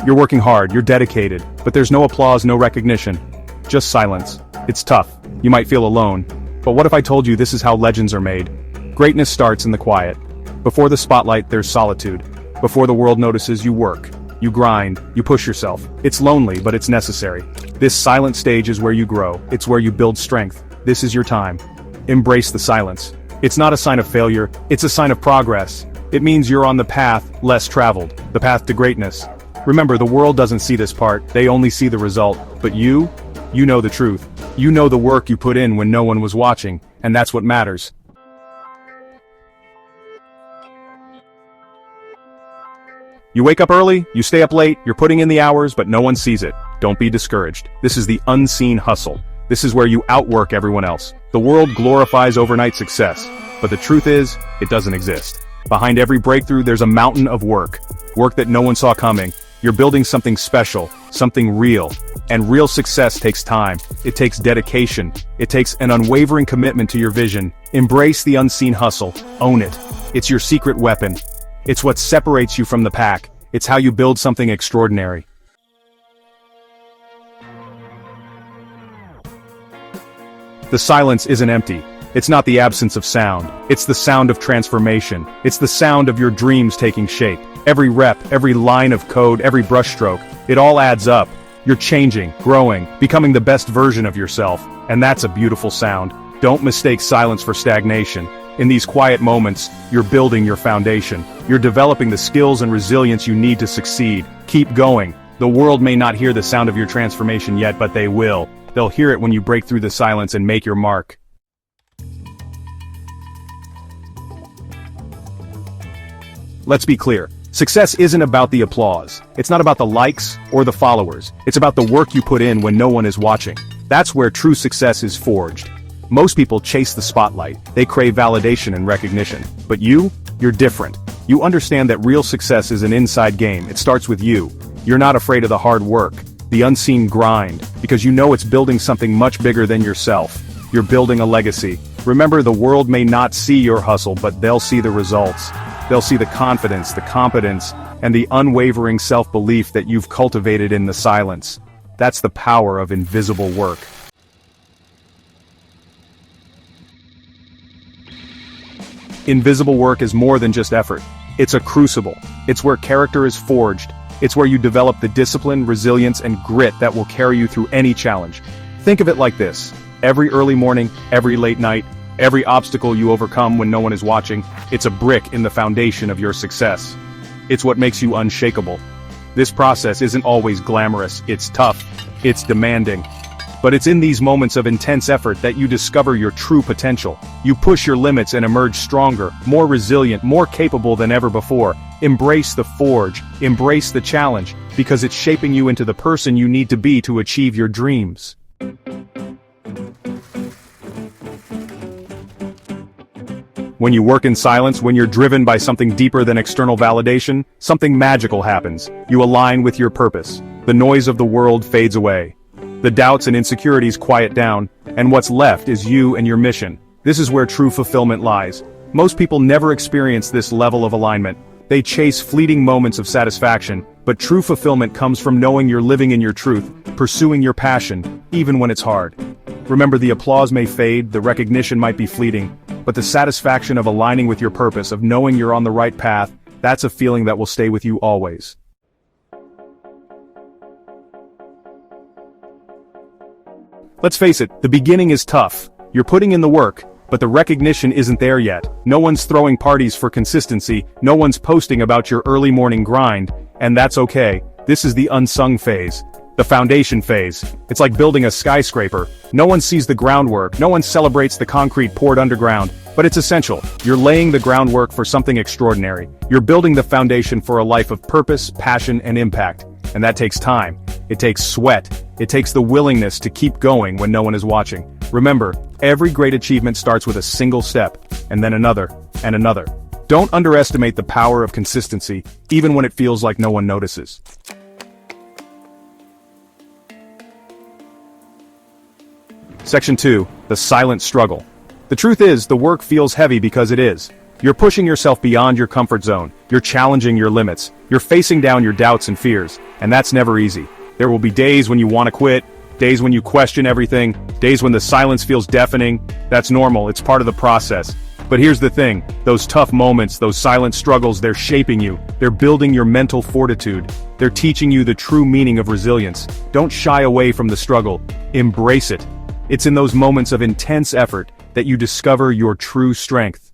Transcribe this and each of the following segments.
You're working hard, you're dedicated, but there's no applause, no recognition. Just silence. It's tough. You might feel alone. But what if I told you this is how legends are made? Greatness starts in the quiet. Before the spotlight, there's solitude. Before the world notices, you work. You grind. You push yourself. It's lonely, but it's necessary. This silent stage is where you grow. It's where you build strength. This is your time. Embrace the silence. It's not a sign of failure. It's a sign of progress. It means you're on the path less traveled. The path to greatness. Remember, the world doesn't see this part. They only see the result. But you know the truth. You know the work you put in when no one was watching. And that's what matters. You wake up early, you stay up late, you're putting in the hours, but no one sees it. Don't be discouraged. This is the unseen hustle. This is where you outwork everyone else. The world glorifies overnight success, but the truth is, it doesn't exist. Behind every breakthrough, there's a mountain of work. Work that no one saw coming. You're building something special, something real. And real success takes time. It takes dedication. It takes an unwavering commitment to your vision. Embrace the unseen hustle. Own it. It's your secret weapon. It's what separates you from the pack. It's how you build something extraordinary. The silence isn't empty. It's not the absence of sound. It's the sound of transformation. It's the sound of your dreams taking shape. Every rep, every line of code, every brushstroke, it all adds up. You're changing, growing, becoming the best version of yourself. And that's a beautiful sound. Don't mistake silence for stagnation. In these quiet moments, you're building your foundation. You're developing the skills and resilience you need to succeed. Keep going. The world may not hear the sound of your transformation yet, but they will. They'll hear it when you break through the silence and make your mark. Let's be clear. Success isn't about the applause. It's not about the likes or the followers. It's about the work you put in when no one is watching. That's where true success is forged. Most people chase the spotlight. They crave validation and recognition. But you're different. You understand that real success is an inside game. It starts with you. You're not afraid of the hard work, the unseen grind, because you know it's building something much bigger than yourself. You're building a legacy. Remember, the world may not see your hustle, but they'll see the results. They'll see the confidence, the competence, and the unwavering self-belief that you've cultivated in the silence. That's the power of invisible work. Invisible work is more than just effort. It's a crucible. It's where character is forged. It's where you develop the discipline, resilience, and grit that will carry you through any challenge. Think of it like this. Every early morning, every late night, every obstacle you overcome when no one is watching, it's a brick in the foundation of your success. It's what makes you unshakable. This process isn't always glamorous, it's tough, it's demanding. But it's in these moments of intense effort that you discover your true potential. You push your limits and emerge stronger, more resilient, more capable than ever before. Embrace the forge, embrace the challenge, because it's shaping you into the person you need to be to achieve your dreams. When you work in silence, when you're driven by something deeper than external validation, something magical happens. You align with your purpose. The noise of the world fades away. The doubts and insecurities quiet down, and what's left is you and your mission. This is where true fulfillment lies. Most people never experience this level of alignment. They chase fleeting moments of satisfaction, but true fulfillment comes from knowing you're living in your truth, pursuing your passion, even when it's hard. Remember, the applause may fade, the recognition might be fleeting, but the satisfaction of aligning with your purpose, of knowing you're on the right path, that's a feeling that will stay with you always. Let's face it, the beginning is tough. You're putting in the work, but the recognition isn't there yet. No one's throwing parties for consistency, no one's posting about your early morning grind, and that's okay. This is the unsung phase. The foundation phase. It's like building a skyscraper. No one sees the groundwork, no one celebrates the concrete poured underground, but it's essential. You're laying the groundwork for something extraordinary. You're building the foundation for a life of purpose, passion, and impact. And that takes time. It takes sweat. It takes the willingness to keep going when no one is watching. Remember, every great achievement starts with a single step, and then another, and another. Don't underestimate the power of consistency, even when it feels like no one notices. Section 2, the silent struggle. The truth is, the work feels heavy because it is. You're pushing yourself beyond your comfort zone, you're challenging your limits, you're facing down your doubts and fears, and that's never easy. There will be days when you want to quit, days when you question everything, days when the silence feels deafening. That's normal, it's part of the process. But here's the thing, those tough moments, those silent struggles, they're shaping you, they're building your mental fortitude, they're teaching you the true meaning of resilience. Don't shy away from the struggle, embrace it. It's in those moments of intense effort that you discover your true strength.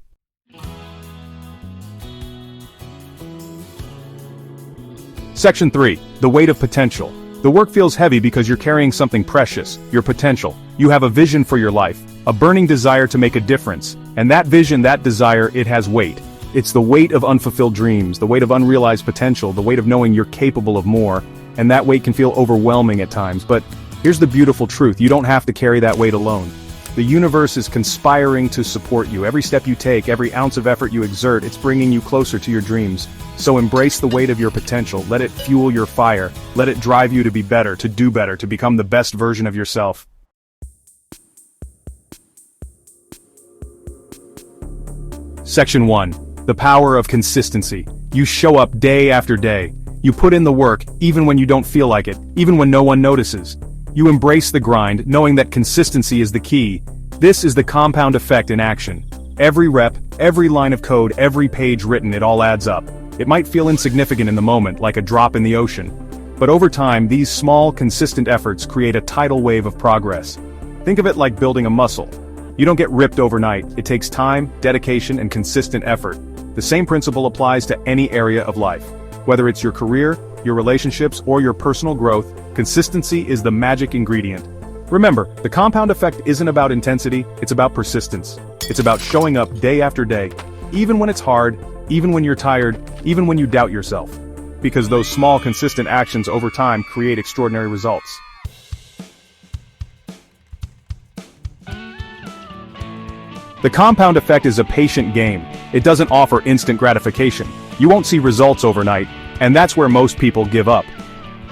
Section 3. The weight of potential. The work feels heavy because you're carrying something precious, your potential. You have a vision for your life, a burning desire to make a difference, and that vision, that desire, it has weight. It's the weight of unfulfilled dreams, the weight of unrealized potential, the weight of knowing you're capable of more, and that weight can feel overwhelming at times, but here's the beautiful truth, you don't have to carry that weight alone. The universe is conspiring to support you. Every step you take, every ounce of effort you exert, it's bringing you closer to your dreams. So embrace the weight of your potential, let it fuel your fire, let it drive you to be better, to do better, to become the best version of yourself. Section 1. The power of consistency. You show up day after day. You put in the work, even when you don't feel like it, even when no one notices. You embrace the grind, knowing that consistency is the key. This is the compound effect in action. Every rep, every line of code, every page written, it all adds up. It might feel insignificant in the moment, like a drop in the ocean. But over time, these small, consistent efforts create a tidal wave of progress. Think of it like building a muscle. You don't get ripped overnight. It takes time, dedication, and consistent effort. The same principle applies to any area of life. Whether it's your career, your relationships, or your personal growth, consistency is the magic ingredient. Remember, the compound effect isn't about intensity, it's about persistence. It's about showing up day after day, even when it's hard, even when you're tired, even when you doubt yourself. Because those small, consistent actions over time create extraordinary results. The compound effect is a patient game. It doesn't offer instant gratification. You won't see results overnight, and that's where most people give up.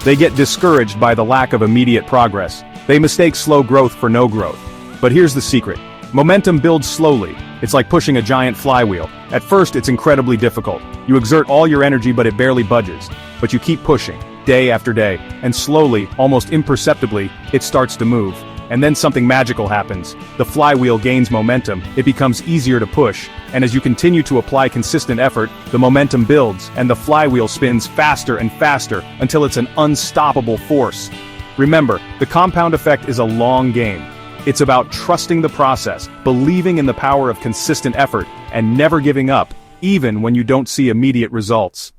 They get discouraged by the lack of immediate progress. They mistake slow growth for no growth. But here's the secret. Momentum builds slowly. It's like pushing a giant flywheel. At first, it's incredibly difficult. You exert all your energy, but it barely budges. But you keep pushing, day after day, and slowly, almost imperceptibly, it starts to move. And then something magical happens. The flywheel gains momentum, it becomes easier to push, and as you continue to apply consistent effort, the momentum builds, and the flywheel spins faster and faster, until it's an unstoppable force. Remember, the compound effect is a long game. It's about trusting the process, believing in the power of consistent effort, and never giving up, even when you don't see immediate results.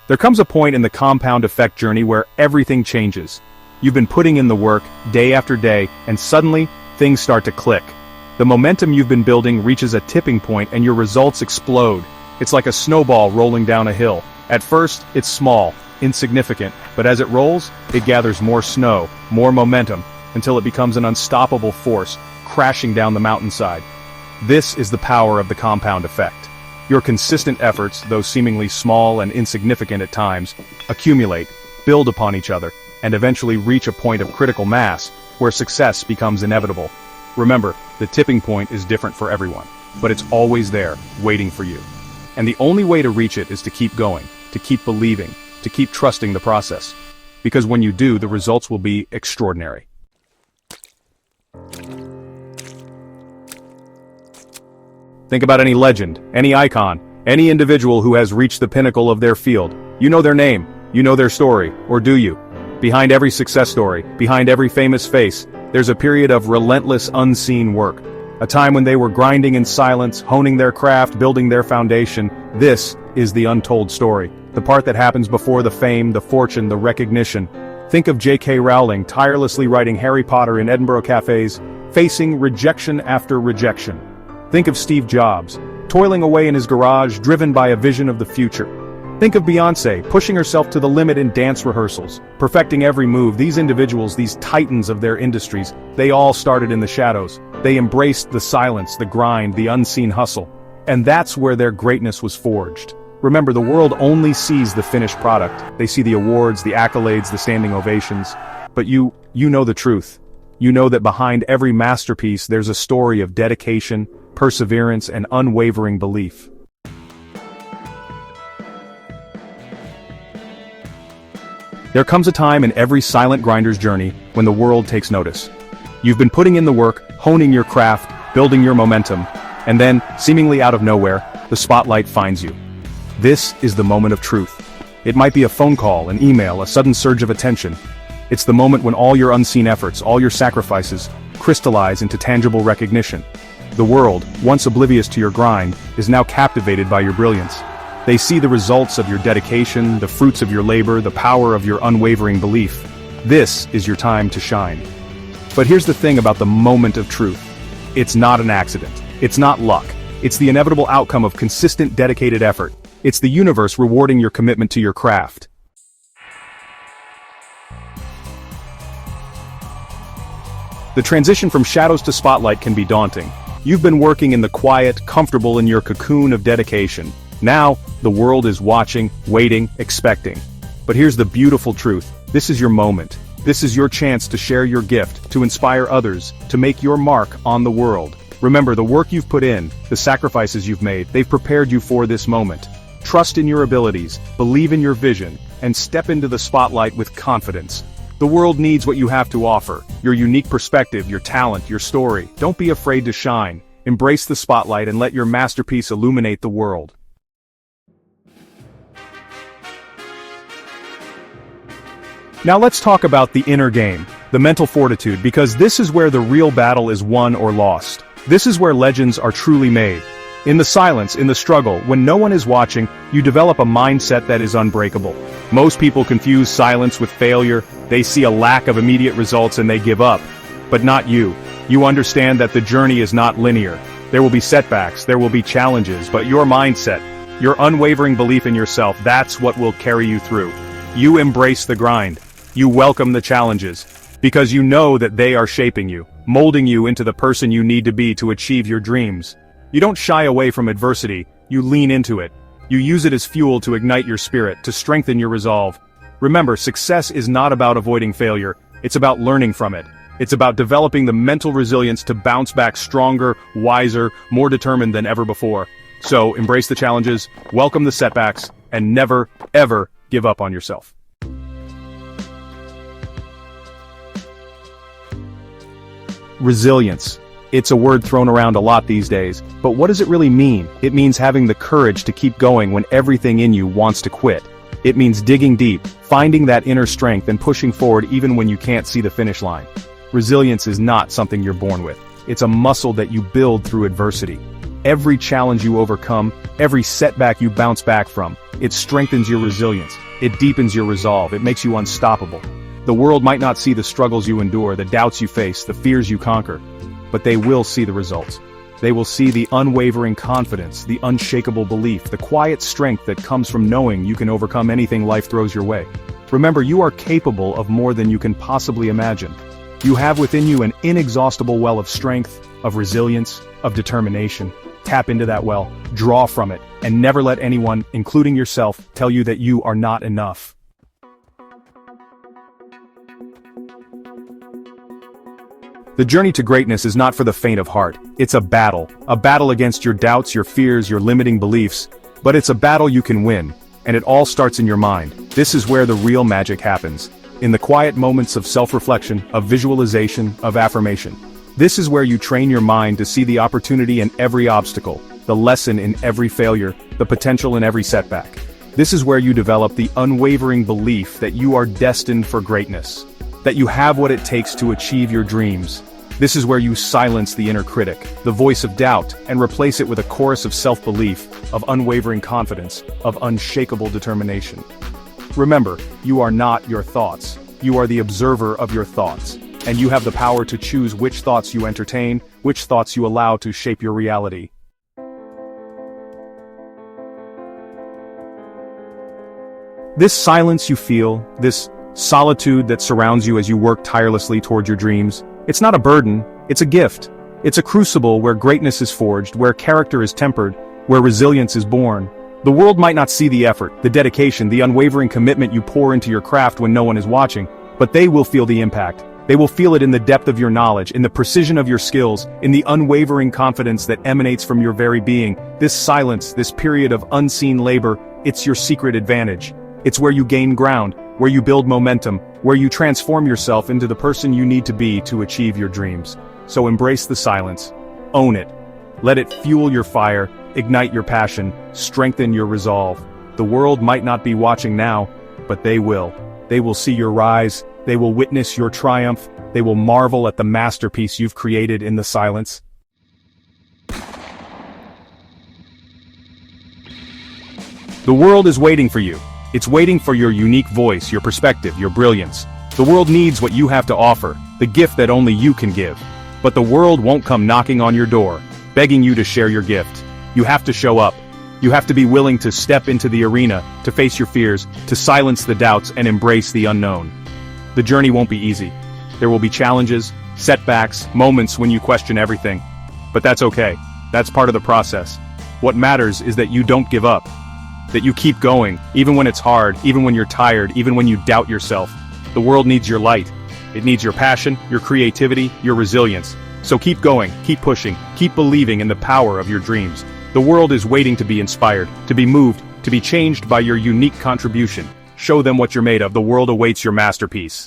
There comes a point in the compound effect journey where everything changes. You've been putting in the work, day after day, and suddenly, things start to click. The momentum you've been building reaches a tipping point and your results explode. It's like a snowball rolling down a hill. At first, it's small, insignificant, but as it rolls, it gathers more snow, more momentum, until it becomes an unstoppable force, crashing down the mountainside. This is the power of the compound effect. Your consistent efforts, though seemingly small and insignificant at times, accumulate, build upon each other, and eventually reach a point of critical mass, where success becomes inevitable. Remember, the tipping point is different for everyone, but it's always there, waiting for you. And the only way to reach it is to keep going, to keep believing, to keep trusting the process. Because when you do, the results will be extraordinary. Think about any legend, any icon, any individual who has reached the pinnacle of their field. You know their name, you know their story, or do you? Behind every success story, behind every famous face, there's a period of relentless unseen work. A time when they were grinding in silence, honing their craft, building their foundation. This is the untold story. The part that happens before the fame, the fortune, the recognition. Think of J.K. Rowling tirelessly writing Harry Potter in Edinburgh cafes, facing rejection after rejection. Think of Steve Jobs, toiling away in his garage, driven by a vision of the future. Think of Beyoncé, pushing herself to the limit in dance rehearsals, perfecting every move. These individuals, these titans of their industries, they all started in the shadows. They embraced the silence, the grind, the unseen hustle. And that's where their greatness was forged. Remember, the world only sees the finished product. They see the awards, the accolades, the standing ovations. But you know the truth. you know that behind every masterpiece there's a story of dedication, perseverance, and unwavering belief. There comes a time in every silent grinder's journey when the world takes notice. You've been putting in the work, honing your craft, building your momentum, and then, seemingly out of nowhere, the spotlight finds you. This is the moment of truth. It might be a phone call, an email, a sudden surge of attention. It's the moment when all your unseen efforts, all your sacrifices, crystallize into tangible recognition. The world, once oblivious to your grind, is now captivated by your brilliance. They see the results of your dedication, the fruits of your labor, the power of your unwavering belief. This is your time to shine. But here's the thing about the moment of truth. It's not an accident. It's not luck. It's the inevitable outcome of consistent, dedicated effort. It's the universe rewarding your commitment to your craft. The transition from shadows to spotlight can be daunting. You've been working in the quiet, comfortable in your cocoon of dedication. Now, the world is watching, waiting, expecting. But here's the beautiful truth. This is your moment. This is your chance to share your gift, to inspire others, to make your mark on the world. Remember, the work you've put in, the sacrifices you've made, they've prepared you for this moment. Trust in your abilities, believe in your vision, and step into the spotlight with confidence. The world needs what you have to offer, your unique perspective, your talent, your story. Don't be afraid to shine. Embrace the spotlight and let your masterpiece illuminate the world. Now let's talk about the inner game, the mental fortitude, because this is where the real battle is won or lost. This is where legends are truly made. In the silence, in the struggle, when no one is watching, you develop a mindset that is unbreakable. Most people confuse silence with failure. They see a lack of immediate results and they give up. But not you. You understand that the journey is not linear. There will be setbacks, there will be challenges, but your mindset, your unwavering belief in yourself, that's what will carry you through. You embrace the grind. You welcome the challenges, because you know that they are shaping you, molding you into the person you need to be to achieve your dreams. You don't shy away from adversity, you lean into it. You use it as fuel to ignite your spirit, to strengthen your resolve. Remember, success is not about avoiding failure, it's about learning from it. It's about developing the mental resilience to bounce back stronger, wiser, more determined than ever before. So, embrace the challenges, welcome the setbacks, and never, ever give up on yourself. Resilience. It's a word thrown around a lot these days, but what does it really mean? It means having the courage to keep going when everything in you wants to quit. It means digging deep, finding that inner strength and pushing forward even when you can't see the finish line. Resilience is not something you're born with. It's a muscle that you build through adversity. Every challenge you overcome, every setback you bounce back from, it strengthens your resilience. It deepens your resolve. It makes you unstoppable. The world might not see the struggles you endure, the doubts you face, the fears you conquer, but they will see the results. They will see the unwavering confidence, the unshakable belief, the quiet strength that comes from knowing you can overcome anything life throws your way. Remember, you are capable of more than you can possibly imagine. You have within you an inexhaustible well of strength, of resilience, of determination. Tap into that well, draw from it, and never let anyone, including yourself, tell you that you are not enough. The journey to greatness is not for the faint of heart. It's a battle against your doubts, your fears, your limiting beliefs, but it's a battle you can win, and it all starts in your mind. This is where the real magic happens, in the quiet moments of self-reflection, of visualization, of affirmation. This is where you train your mind to see the opportunity in every obstacle, the lesson in every failure, the potential in every setback. This is where you develop the unwavering belief that you are destined for greatness, that you have what it takes to achieve your dreams. This is where you silence the inner critic, the voice of doubt, and replace it with a chorus of self-belief, of unwavering confidence, of unshakable determination. Remember, you are not your thoughts. You are the observer of your thoughts, and you have the power to choose which thoughts you entertain, which thoughts you allow to shape your reality. This silence you feel, this solitude that surrounds you as you work tirelessly toward your dreams, it's not a burden, it's a gift. It's a crucible where greatness is forged, where character is tempered, where resilience is born. The world might not see the effort, the dedication, the unwavering commitment you pour into your craft when no one is watching, but they will feel the impact. They will feel it in the depth of your knowledge, in the precision of your skills, in the unwavering confidence that emanates from your very being. This silence, this period of unseen labor, it's your secret advantage. It's where you gain ground, where you build momentum, where you transform yourself into the person you need to be to achieve your dreams. So embrace the silence. Own it. Let it fuel your fire, ignite your passion, strengthen your resolve. The world might not be watching now, but they will. They will see your rise. They will witness your triumph. They will marvel at the masterpiece you've created in the silence. The world is waiting for you. It's waiting for your unique voice, your perspective, your brilliance. The world needs what you have to offer, the gift that only you can give. But the world won't come knocking on your door, begging you to share your gift. You have to show up. You have to be willing to step into the arena, to face your fears, to silence the doubts and embrace the unknown. The journey won't be easy. There will be challenges, setbacks, moments when you question everything. But that's okay. That's part of the process. What matters is that you don't give up. That you keep going, even when it's hard, even when you're tired, even when you doubt yourself. The world needs your light. It needs your passion, your creativity, your resilience. So keep going, keep pushing, keep believing in the power of your dreams. The world is waiting to be inspired, to be moved, to be changed by your unique contribution. Show them what you're made of. The world awaits your masterpiece.